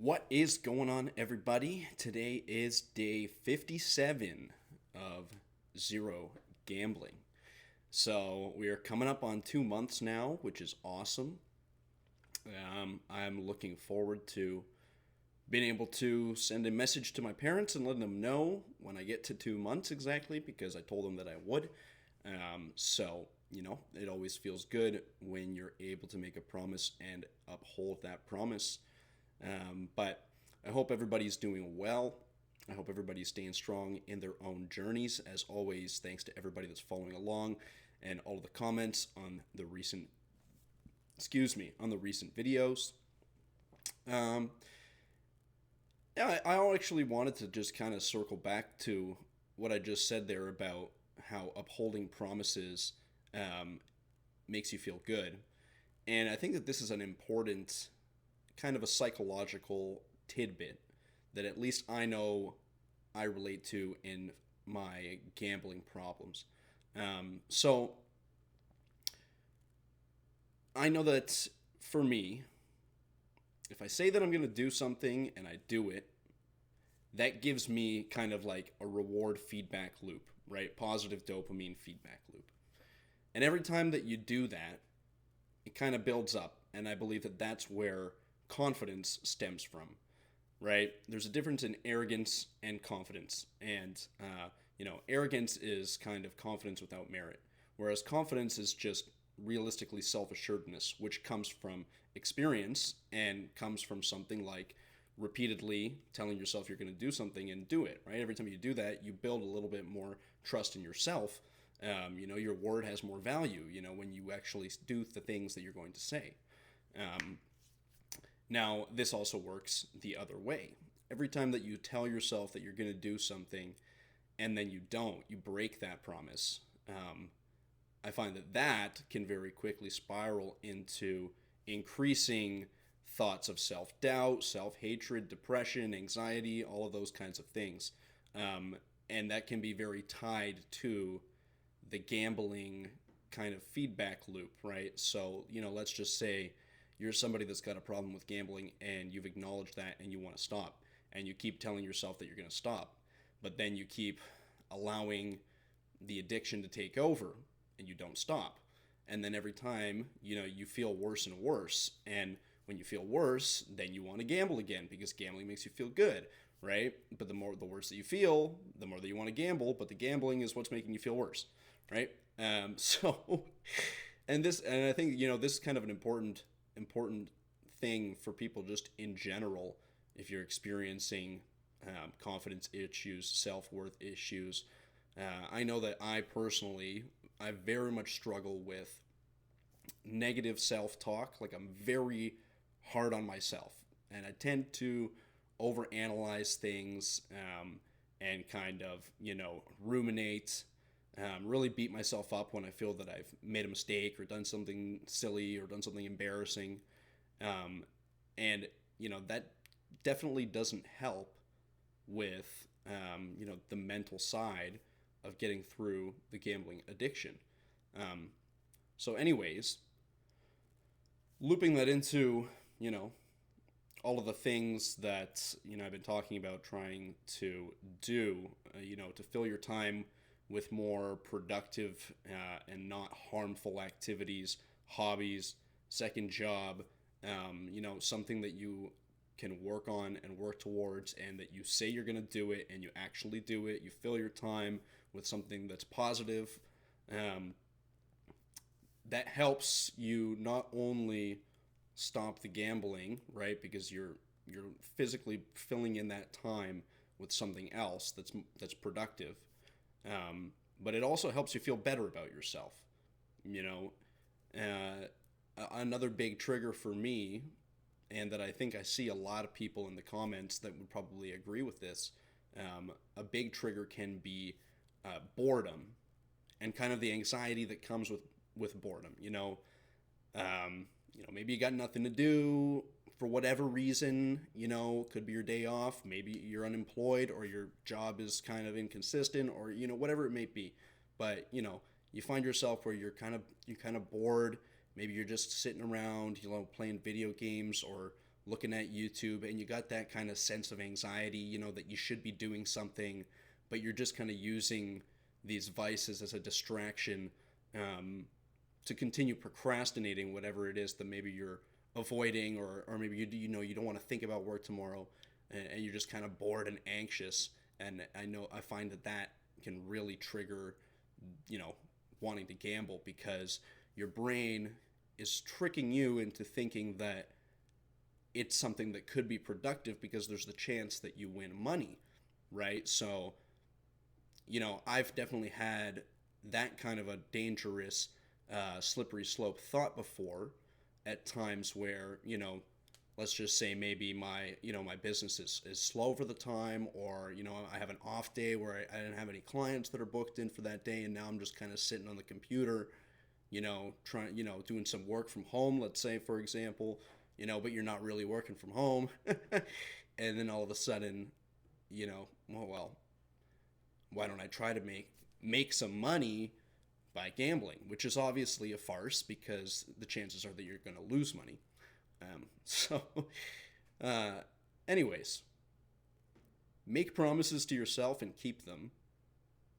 What is going on, everybody? Today is day 57 of Zero Gambling. So we are coming up on 2 months now, which is awesome. I'm looking forward to being able to send a message to my parents and letting them know when I get to 2 months exactly because I told them that I would. It always feels good when you're able to make a promise and uphold that promise. But I hope everybody's doing well. I hope everybody's staying strong in their own journeys. As always, thanks to everybody that's following along and all of the comments on the recent videos. Um, yeah, I actually wanted to just kind of circle back to what I just said there about how upholding promises um, makes you feel good. And I think that this is an important kind of a psychological tidbit that at least I know I relate to in my gambling problems. So I know that for me, if I say that I'm going to do something and I do it, that gives me kind of like a reward feedback loop, right? Positive dopamine feedback loop. And every time that you do that, it kind of builds up. And I believe that that's where confidence stems from, right? There's a difference in arrogance and confidence. Arrogance is kind of confidence without merit, whereas confidence is just realistically self assuredness, which comes from experience and comes from something like repeatedly telling yourself you're going to do something and do it, right? Every time you do that, you build a little bit more trust in yourself. Your word has more value, when you actually do the things that you're going to say. Now, this also works the other way. Every time that you tell yourself that you're going to do something and then you don't, you break that promise. I find that can very quickly spiral into increasing thoughts of self doubt, self hatred, depression, anxiety, all of those kinds of things. And that can be very tied to the gambling kind of feedback loop, right? So, let's just say you're somebody that's got a problem with gambling and you've acknowledged that and you want to stop. And you keep telling yourself that you're going to stop. But then you keep allowing the addiction to take over and you don't stop. And then every time, you feel worse and worse. And when you feel worse, then you want to gamble again because gambling makes you feel good, right? But the worse that you feel, the more that you want to gamble. But the gambling is what's making you feel worse, right? So, and I think this is kind of an important thing for people just in general. If you're experiencing confidence issues, self-worth issues, I know that I very much struggle with negative self-talk. Like, I'm very hard on myself, and I tend to overanalyze things, and kind of ruminate, really beat myself up when I feel that I've made a mistake or done something silly or done something embarrassing, and that definitely doesn't help with the mental side of getting through the gambling addiction. Um, anyways, looping that into all of the things that I've been talking about trying to do, to fill your time with more productive and not harmful activities, hobbies, second job, something that you can work on and work towards, and that you say you're going to do it and you actually do it. You fill your time with something that's positive. That helps you not only stop the gambling, right? Because you're physically filling in that time with something else that's productive. But it also helps you feel better about yourself. You know, Another big trigger for me, and that I think I see a lot of people in the comments that would probably agree with this. A big trigger can be boredom, and kind of the anxiety that comes with boredom. Maybe you got nothing to do for whatever reason. Could be your day off. Maybe you're unemployed, or your job is kind of inconsistent, or whatever it may be. But you find yourself where you're kind of bored. Maybe you're just sitting around, playing video games or looking at YouTube, and you got that kind of sense of anxiety, you know, that you should be doing something, but you're just kind of using these vices as a distraction, to continue procrastinating whatever it is that maybe you're avoiding, or maybe you know you don't want to think about work tomorrow, and you're just kind of bored and anxious. And I find that can really trigger, you know, wanting to gamble, because your brain is tricking you into thinking that it's something that could be productive because there's the chance that you win money, right? So, you know, I've definitely had that kind of a dangerous, slippery slope thought before, at times where, you know, let's just say maybe my, you know, my business is slow for the time, or, you know, I have an off day where I didn't have any clients that are booked in for that day, and now I'm just kind of sitting on the computer, you know, trying, you know, doing some work from home, let's say, for example, you know, but you're not really working from home. And then all of a sudden, you know, well, why don't I try to make some money by gambling, which is obviously a farce, because the chances are that you're going to lose money. So, anyways, make promises to yourself and keep them,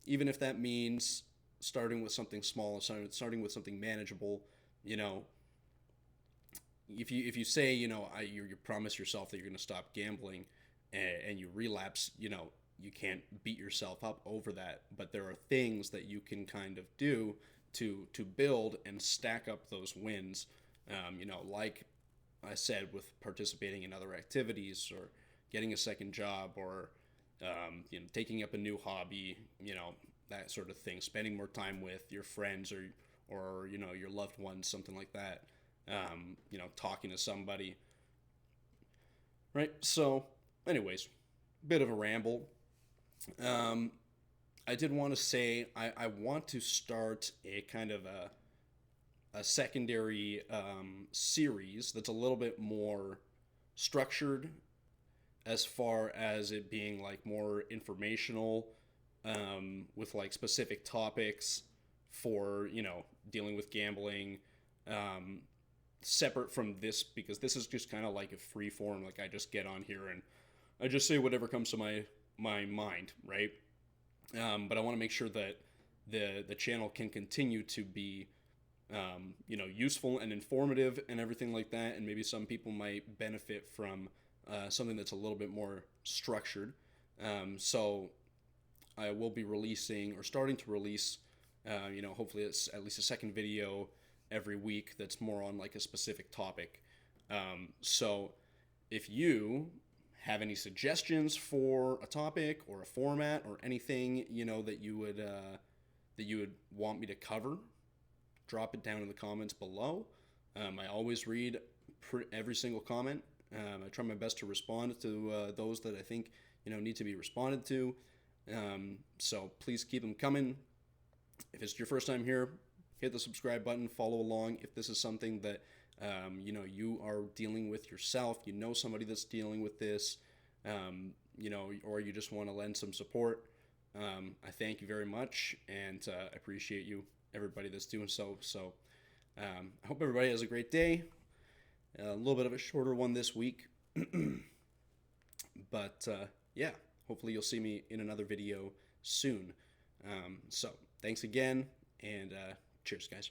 even if that means starting with something small, starting with something manageable. You know, if you say, you know, you promise yourself that you're going to stop gambling, and you relapse, you know, you can't beat yourself up over that. But there are things that you can kind of do to build and stack up those wins. You know, like I said, with participating in other activities, or getting a second job, or you know, taking up a new hobby, you know, that sort of thing. Spending more time with your friends, or you know, your loved ones, something like that. You know, talking to somebody. Right. So, anyways, bit of a ramble. I did want to say I want to start a kind of a secondary, series that's a little bit more structured, as far as it being like more informational, with like specific topics for, you know, dealing with gambling, um, separate from this, because this is just kind of like a free form. Like, I just get on here and I just say whatever comes to my mind, right? But I want to make sure that the channel can continue to be, you know, useful and informative and everything like that. And maybe some people might benefit from, something that's a little bit more structured. So I will be releasing, or starting to release, you know, hopefully it's at least a second video every week that's more on like a specific topic. So if you have any suggestions for a topic or a format or anything, you know, that you would want me to cover, drop it down in the comments below. I always read every single comment. I try my best to respond to those that I think, you know, need to be responded to. So please keep them coming. If it's your first time here, hit the subscribe button, follow along. If this is something that, you know, you are dealing with yourself, you know somebody that's dealing with this, you know, or you just want to lend some support, I thank you very much, and I appreciate you, everybody that's doing so. So I hope everybody has a great day. A little bit of a shorter one this week, but yeah, hopefully you'll see me in another video soon. So thanks again, and cheers, guys.